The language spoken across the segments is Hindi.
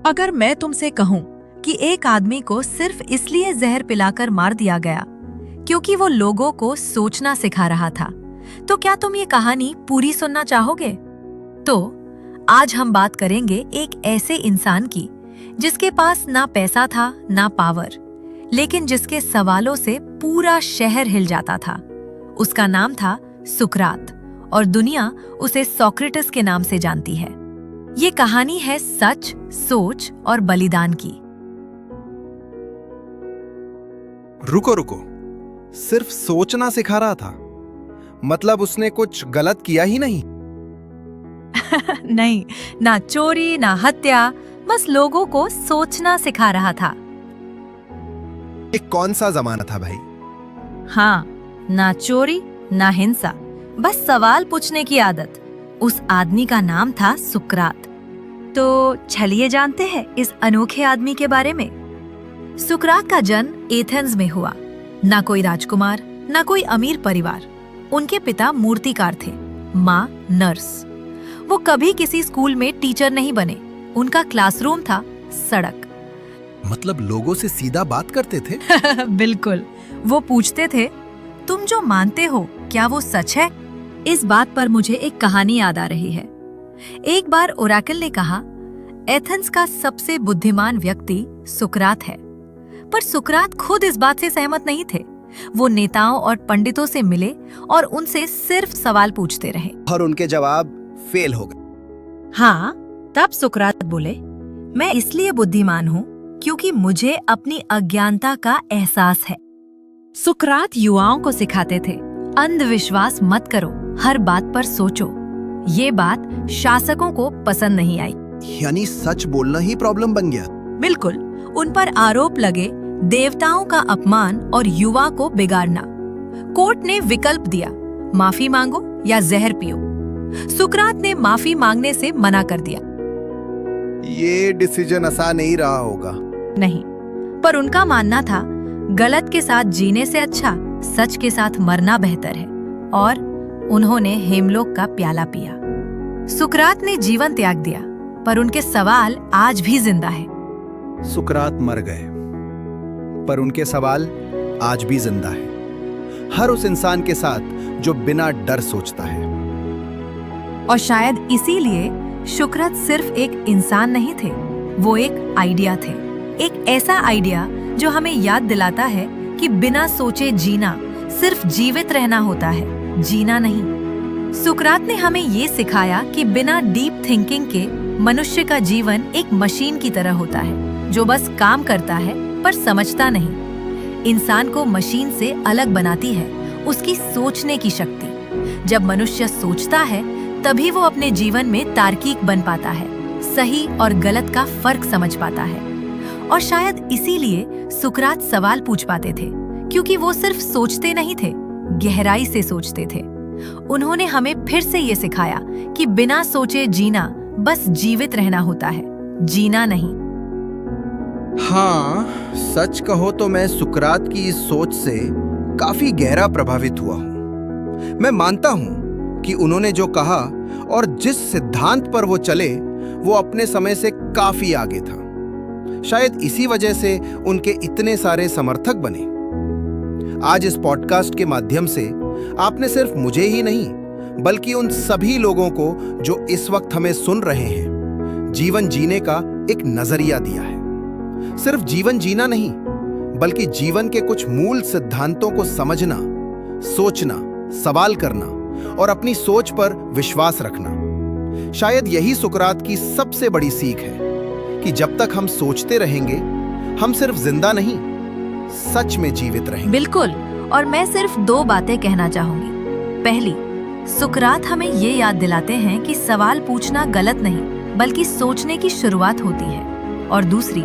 अगर मैं तुमसे कहूं कि एक आदमी को सिर्फ इसलिए जहर पिलाकर मार दिया गया क्योंकि वो लोगों को सोचना सिखा रहा था, तो क्या तुम ये कहानी पूरी सुनना चाहोगे? तो आज हम बात करेंगे एक ऐसे इंसान की जिसके पास ना पैसा था ना पावर, लेकिन जिसके सवालों से पूरा शहर हिल जाता था। उसका नाम था सुकरात और दुनिया उसे सोक्रेटिस के नाम से जानती है। ये कहानी है सच, सोच और बलिदान की। रुको, सिर्फ सोचना सिखा रहा था? मतलब उसने कुछ गलत किया ही नहीं? नहीं, ना चोरी ना हत्या, बस लोगों को सोचना सिखा रहा था। ये कौन सा जमाना था भाई? हाँ, ना चोरी ना हिंसा, बस सवाल पूछने की आदत। उस आदमी का नाम था सुकरात। तो चलिए जानते हैं इस अनोखे आदमी के बारे में। सुकरात का जन्म एथेंस में हुआ। ना कोई राजकुमार ना कोई अमीर परिवार। उनके पिता मूर्तिकार थे, माँ नर्स। वो कभी किसी स्कूल में टीचर नहीं बने। उनका क्लासरूम था सड़क। मतलब लोगों से सीधा बात करते थे? बिल्कुल। वो पूछते थे, तुम जो मानते हो क्या वो सच है? इस बात पर मुझे एक कहानी याद आ रही है। एक बार ओरेकल ने कहा, एथेंस का सबसे बुद्धिमान व्यक्ति सुकरात है। पर सुकरात खुद इस बात से सहमत नहीं थे। वो नेताओं और पंडितों से मिले और उनसे सिर्फ सवाल पूछते रहे और उनके जवाब फेल हो गए। हाँ, तब सुकरात बोले, मैं इसलिए बुद्धिमान हूँ क्योंकि मुझे अपनी अज्ञानता का एहसास है। सुकरात युवाओं को सिखाते थे, अंधविश्वास मत करो, हर बात पर सोचो। ये बात शासकों को पसंद नहीं आई। यानी सच बोलना ही प्रॉब्लम बन गया? बिल्कुल। उन पर आरोप लगे देवताओं का अपमान और युवा को बिगाड़ना। कोर्ट ने विकल्प दिया, माफी मांगो या जहर पियो। सुकरात ने माफी मांगने से मना कर दिया। ये डिसीजन आसान नहीं रहा होगा। नहीं, पर उनका मानना था गलत के साथ जीने से अच्छा सच के साथ मरना बेहतर है। और उन्होंने हेमलोक का प्याला पिया। सुकरात ने जीवन त्याग दिया, पर उनके सवाल आज भी जिंदा है। सुकरात मर गए, पर उनके सवाल आज भी जिंदा है। हर उस इंसान के साथ जो बिना डर सोचता है। और शायद इसीलिए सुकरात सिर्फ एक इंसान नहीं थे, वो एक आइडिया थे। एक ऐसा आइडिया जो हमें याद दिलाता है कि बिना सोचे जीना सिर्फ जीवित रहना होता है, जीना नहीं। सुकरात ने हमें ये सिखाया कि बिना डीप थिंकिंग के मनुष्य का जीवन एक मशीन की तरह होता है, जो बस काम करता है पर समझता नहीं। इंसान को मशीन से अलग बनाती है उसकी सोचने की शक्ति। जब मनुष्य सोचता है तभी वो अपने जीवन में तार्किक बन पाता है, सही और गलत का फर्क समझ पाता है। और शायद इसीलिए सुकरात सवाल पूछ पाते थे, क्योंकि वो सिर्फ सोचते नहीं थे, गहराई से सोचते थे। उन्होंने हमें फिर से ये सिखाया कि बिना सोचे जीना बस जीवित रहना होता है, जीना नहीं। हाँ, सच कहो तो मैं सुकरात की इस सोच से काफी गहरा प्रभावित हुआ हूँ। मैं मानता हूँ कि उन्होंने जो कहा और जिस सिद्धांत पर वो चले वो अपने समय से काफी आगे था। शायद इसी वजह से उनके इतने सारे समर्थक बने। आज इस पॉडकास्ट के माध्यम से आपने सिर्फ मुझे ही नहीं बल्कि उन सभी लोगों को जो इस वक्त हमें सुन रहे हैं, जीवन जीने का एक नजरिया दिया है। सिर्फ जीवन जीना नहीं बल्कि जीवन के कुछ मूल सिद्धांतों को समझना, सोचना, सवाल करना और अपनी सोच पर विश्वास रखना। शायद यही सुकरात की सबसे बड़ी सीख है कि जब तक हम सोचते रहेंगे हम सिर्फ जिंदा नहीं, सच में जीवित रहेंगे। बिल्कुल। और मैं सिर्फ 2 बातें कहना चाहूंगी। पहली, सुकरात हमें ये याद दिलाते हैं कि सवाल पूछना गलत नहीं बल्कि सोचने की शुरुआत होती है। और दूसरी,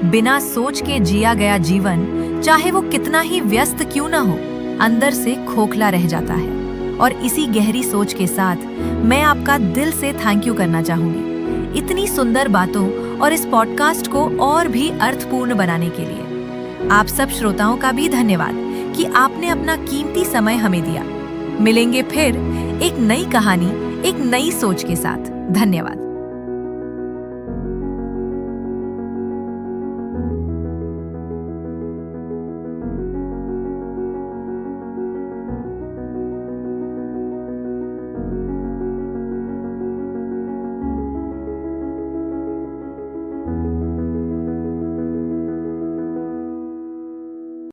बिना सोच के जिया गया जीवन चाहे वो कितना ही व्यस्त क्यों ना हो, अंदर से खोखला रह जाता है। और इसी गहरी सोच के साथ मैं आपका दिल से थैंक यू करना चाहूंगी, इतनी सुंदर बातों और इस पॉडकास्ट को और भी अर्थपूर्ण बनाने के लिए। आप सब श्रोताओं का भी धन्यवाद कि आपने अपना कीमती समय हमें दिया। मिलेंगे फिर एक नई कहानी, एक नई सोच के साथ। धन्यवाद।